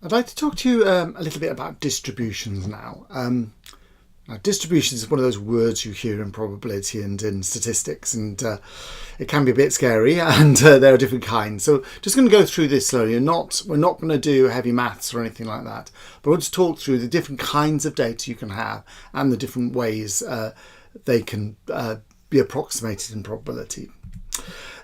I'd like to talk to you a little bit about distributions now. Now, distributions is one of those words you hear in probability and in statistics, and it can be a bit scary, and there are different kinds. So just going to go through this slowly. We're not going to do heavy maths or anything like that, but we'll just talk through the different kinds of data you can have and the different ways they can be approximated in probability.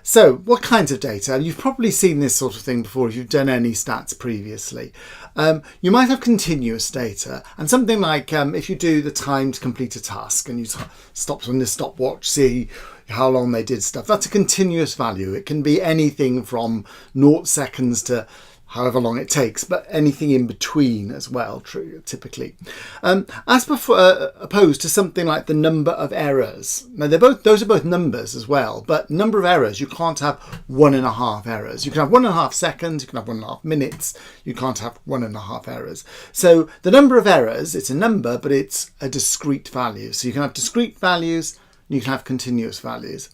So what kinds of data? You've probably seen this sort of thing before if you've done any stats previously. You might have continuous data, and something like if you do the time to complete a task and you stop on the stopwatch, see how long they did stuff, that's a continuous value. It can be anything from 0 seconds to however long it takes, but anything in between as well, typically. As opposed to something like the number of errors. Now, those are both numbers as well, but number of errors, you can't have 1.5 errors. You can have 1.5 seconds, you can have 1.5 minutes, you can't have 1.5 errors. So the number of errors, it's a number, but it's a discrete value. So you can have discrete values, and you can have continuous values.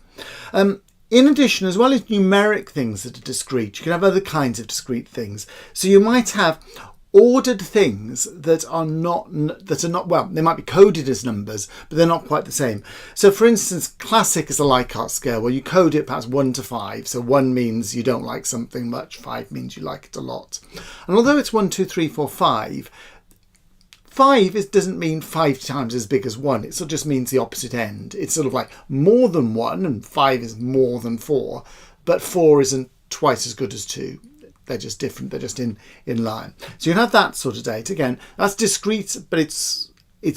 In addition, as well as numeric things that are discrete, you can have other kinds of discrete things. So you might have ordered things that are not, well, they might be coded as numbers, but they're not quite the same. So for instance, classic is a Likert scale where you code it perhaps 1 to 5. So 1 means you don't like something much, 5 means you like it a lot. And although it's 1, 2, 3, 4, 5, 5 doesn't mean 5 times as big as 1. It sort of just means the opposite end. It's sort of like more than 1 and 5 is more than 4, but 4 isn't twice as good as 2. They're just different. They're just in line. So you have that sort of data. Again, that's discrete, but it's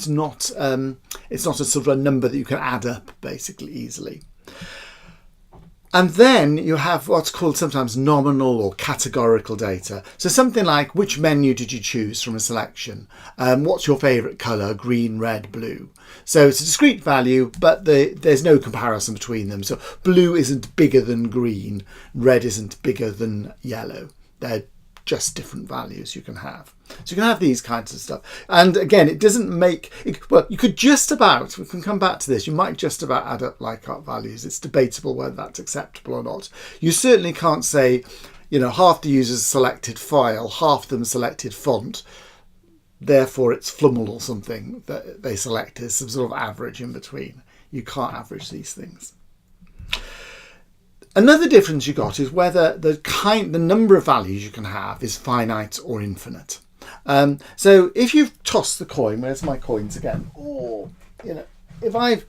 not a sort of a number that you can add up basically easily. And then you have what's called sometimes nominal or categorical data. So something like, which menu did you choose from a selection? What's your favourite colour? Green, red, blue. So it's a discrete value, but there's no comparison between them. So blue isn't bigger than green. Red isn't bigger than yellow. They're just different values you can have. So you can have these kinds of stuff. And again, it doesn't make, well, you could just about, we can come back to this, you might just about add up Likert values. It's debatable whether that's acceptable or not. You certainly can't say, half the users selected file, half them selected font, therefore it's Flummel or something that they selected, some sort of average in between. You can't average these things. Another difference you got is whether the number of values you can have is finite or infinite. So if you've tossed the coin, where's my coins again? If I've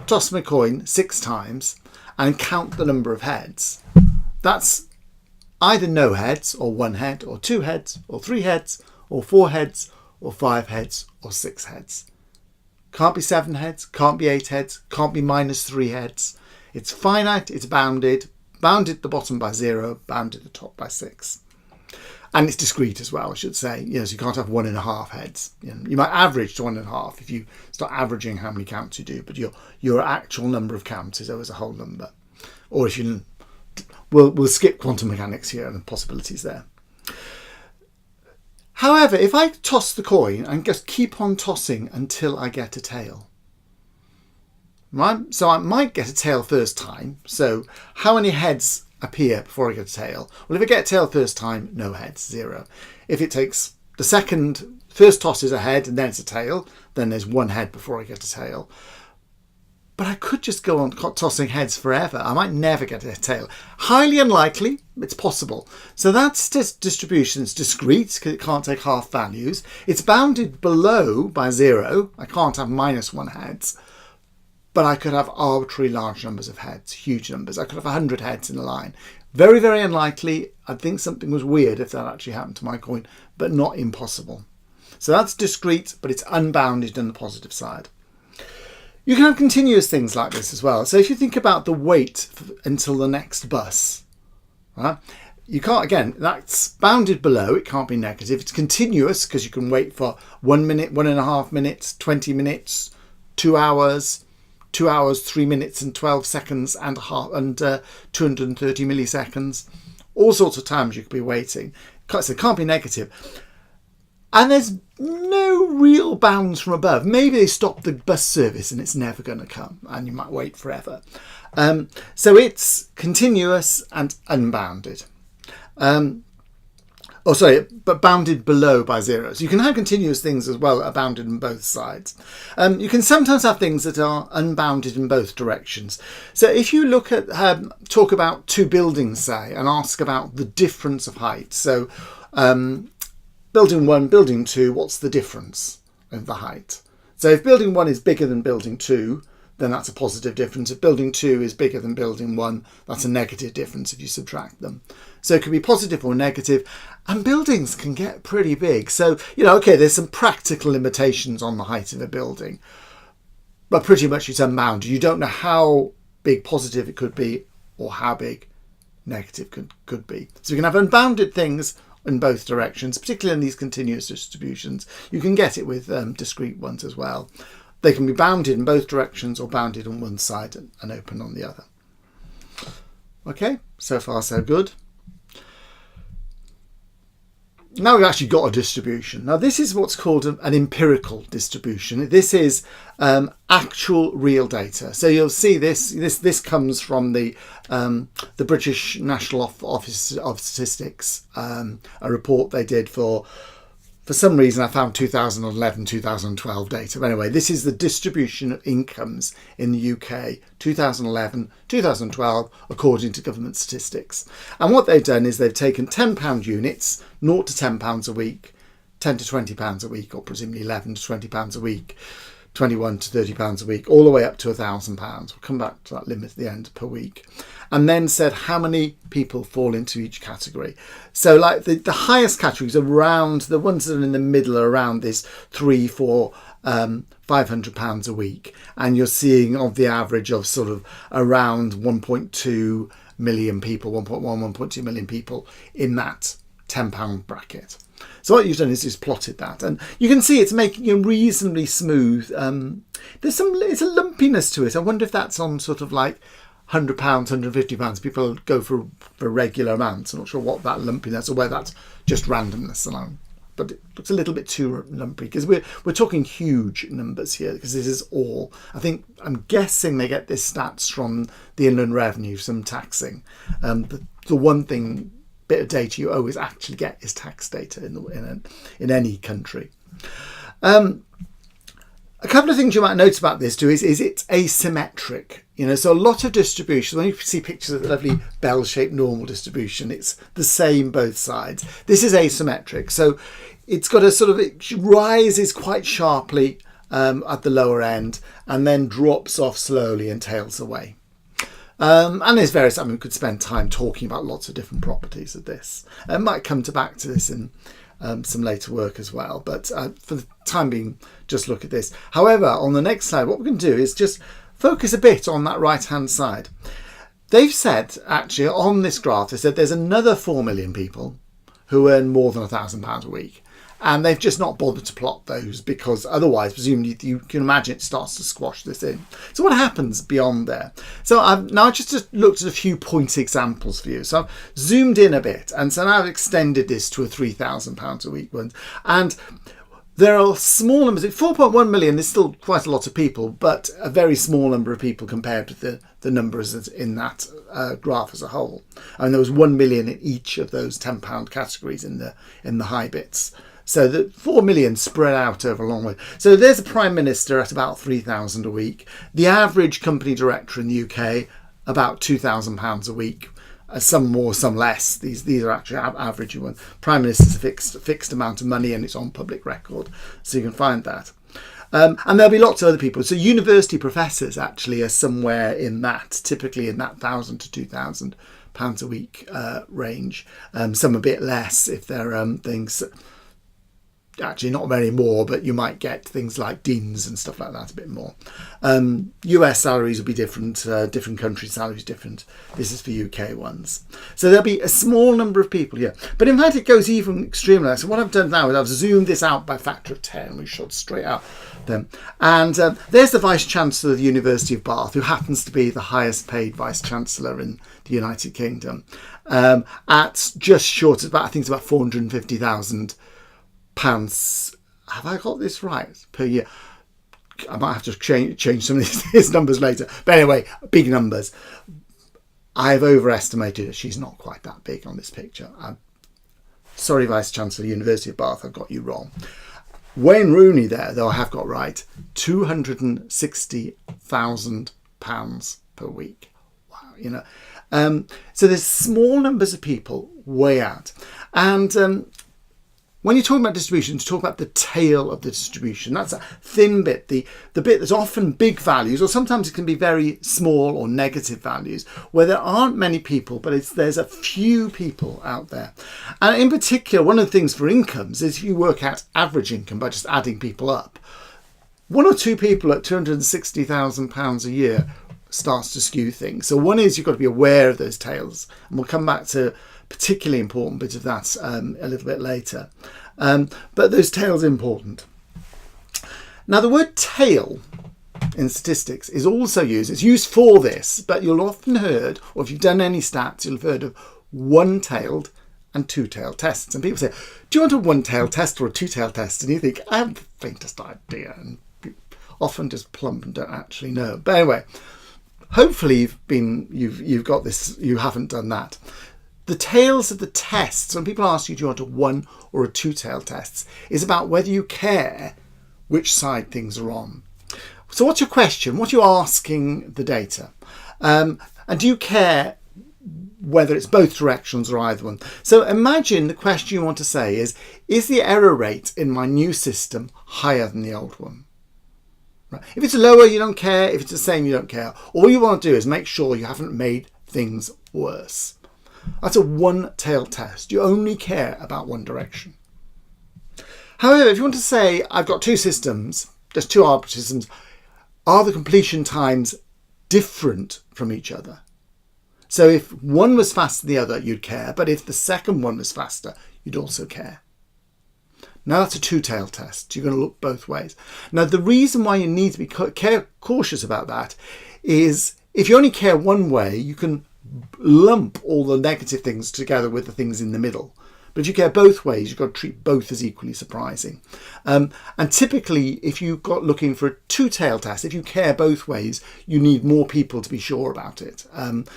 tossed my coin 6 times and count the number of heads, that's either no heads or 1 head or 2 heads or 3 heads or 4 heads or 5 heads or 6 heads. Can't be 7 heads, can't be 8 heads, can't be -3 heads. It's finite, it's bounded at the bottom by 0, bounded at the top by 6. And it's discrete as well, I should say. So you can't have 1.5 heads. You might average to 1.5 if you start averaging how many counts you do, but your actual number of counts is always a whole number. Or if we'll skip quantum mechanics here and the possibilities there. However, if I toss the coin and just keep on tossing until I get a tail, right? So I might get a tail first time. So how many heads appear before I get a tail? Well, if I get a tail first time, no heads, 0. If it takes the first toss is a head and then it's a tail, then there's 1 head before I get a tail. But I could just go on tossing heads forever. I might never get a tail. Highly unlikely, it's possible. So that's distribution. It's discrete because it can't take half values. It's bounded below by 0. I can't have -1 heads. But I could have arbitrary large numbers of heads, huge numbers. I could have 100 heads in a line. Very, very unlikely. I think something was weird if that actually happened to my coin, but not impossible. So that's discrete, but it's unbounded on the positive side. You can have continuous things like this as well. So if you think about the wait until the next bus, right? You can't, again, that's bounded below. It can't be negative. It's continuous because you can wait for 1 minute, 1.5 minutes, 20 minutes, 2 hours, 2 hours, 3 minutes and 12 seconds and 230 milliseconds. All sorts of times you could be waiting. So it can't be negative. And there's no real bounds from above. Maybe they stop the bus service and it's never going to come and you might wait forever. So it's continuous and unbounded. Oh, sorry, but bounded below by 0. So you can have continuous things as well that are bounded on both sides. You can sometimes have things that are unbounded in both directions. So if you look at, talk about two buildings, say, and ask about the difference of height. So building 1, building 2, what's the difference of the height? So if building 1 is bigger than building 2, then that's a positive difference. If building 2 is bigger than building 1, that's a negative difference if you subtract them. So it can be positive or negative, and buildings can get pretty big. So, okay, there's some practical limitations on the height of a building, but pretty much it's unbounded. You don't know how big positive it could be or how big negative could be. So you can have unbounded things in both directions, particularly in these continuous distributions. You can get it with discrete ones as well. They can be bounded in both directions or bounded on one side and open on the other. Okay, so far so good. Now we've actually got a distribution. Now this is what's called an empirical distribution. This is actual real data. So you'll see this comes from the British National Office of Statistics, a report they did for some reason I found 2011, 2012 data. But anyway, this is the distribution of incomes in the UK, 2011, 2012, according to government statistics. And what they've done is they've taken £10 units, 0 to £10 a week, 10 to £20 a week, or presumably 11 to £20 a week, 21 to £30 a week, all the way up to £1,000. We'll come back to that limit at the end per week. And then said how many people fall into each category. So like the highest categories around, the ones that are in the middle are around this £300, £400, £500 a week. And you're seeing of the average of sort of around 1.2 million people, 1.1, 1.2 million people in that £10 bracket. So what you've done is just plotted that, and you can see it's making a reasonably smooth. It's a lumpiness to it. I wonder if that's on sort of like £100, £150. People go for regular amounts. I'm not sure what that lumpiness or whether that's just randomness alone. But it looks a little bit too lumpy because we're talking huge numbers here, because this is all. I'm guessing they get this stats from the Inland Revenue, some taxing. The one bit of data you always actually get is tax data in any country. A couple of things you might notice about this too is it's asymmetric. So a lot of distributions, when you see pictures of the lovely bell-shaped normal distribution, it's the same both sides. This is asymmetric. So it's got it rises quite sharply at the lower end and then drops off slowly and tails away. And there's various, we could spend time talking about lots of different properties of this. I might come back to this in some later work as well, but for the time being, just look at this. However, on the next slide, what we're going to do is just focus a bit on that right-hand side. They've said, actually, on this graph, they said there's another 4 million people who earn more than £1,000 a week. And they've just not bothered to plot those because otherwise, presumably, you can imagine it starts to squash this in. So what happens beyond there? So I've now just looked at a few point examples for you. So I've zoomed in a bit, and so now I've extended this to a £3,000 a week one. And there are small numbers. 4.1 million is still quite a lot of people, but a very small number of people compared with the numbers in that graph as a whole. And there was 1 million in each of those £10 categories in the high bits. So the 4 million spread out over a long way. So there's a Prime Minister at about £3,000 a week. The average company director in the UK, about £2,000 a week. Some more, some less. These are actually average ones. Prime Minister's a fixed amount of money, and it's on public record, so you can find that. And there'll be lots of other people. So university professors actually are somewhere in that, typically in that £1,000 to £2,000 a week range. Some a bit less if they're things. Actually, not very more, but you might get things like deans and stuff like that a bit more. US salaries will be different, different country salaries different. This is for UK ones. So there'll be a small number of people here. But in fact, it goes even extremely less. So what I've done now is I've zoomed this out by a factor of 10. We shot straight out them. And there's the Vice-Chancellor of the University of Bath, who happens to be the highest paid Vice-Chancellor in the United Kingdom, at just short of I think it's about £450,000. Have I got this right? Per year. I might have to change some of these numbers later. But anyway, big numbers. I've overestimated it. She's not quite that big on this picture. Sorry, Vice-Chancellor, University of Bath, I've got you wrong. Wayne Rooney there, though, I have got right, £260,000 per week. Wow, you know. So there's small numbers of people way out. And when you're talking about distributions, you talk about the tail of the distribution. That's a thin bit, the bit that's often big values, or sometimes it can be very small or negative values, where there aren't many people, but there's a few people out there. And in particular, one of the things for incomes is if you work out average income by just adding people up, one or two people at £260,000 a year starts to skew things. So one is you've got to be aware of those tails, and we'll come back to particularly important bit of that a little bit later. But those tails are important. Now the word tail in statistics is also used. It's used for this, but you'll often heard, or if you've done any stats, you'll have heard of one-tailed and two-tailed tests. And people say, do you want a one-tailed test or a two-tailed test? And you think, I haven't the faintest idea. And often just plump and don't actually know. But anyway, hopefully you've got this, you haven't done that. The tails of the tests, when people ask you, do you want a one or a two-tailed test, is about whether you care which side things are on. So what's your question? What are you asking the data? And do you care whether it's both directions or either one? So imagine the question you want to say is the error rate in my new system higher than the old one? Right. If it's lower, you don't care. If it's the same, you don't care. All you want to do is make sure you haven't made things worse. That's a one-tailed test. You only care about one direction. However, if you want to say, I've got two systems, there's two arbitrary systems, are the completion times different from each other? So if one was faster than the other, you'd care. But if the second one was faster, you'd also care. Now that's a two-tailed test. You're going to look both ways. Now the reason why you need to be cautious about that is if you only care one way, you can lump all the negative things together with the things in the middle. But if you care both ways, you've got to treat both as equally surprising. And typically, if you've got looking for a two-tailed test, if you care both ways, you need more people to be sure about it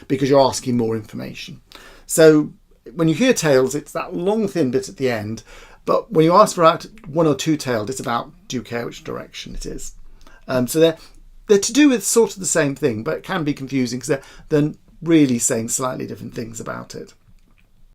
because you're asking more information. So when you hear tails, it's that long, thin bit at the end. But when you ask for one or two-tailed, it's about do you care which direction it is. So they're to do with sort of the same thing, but it can be confusing because they're really saying slightly different things about it.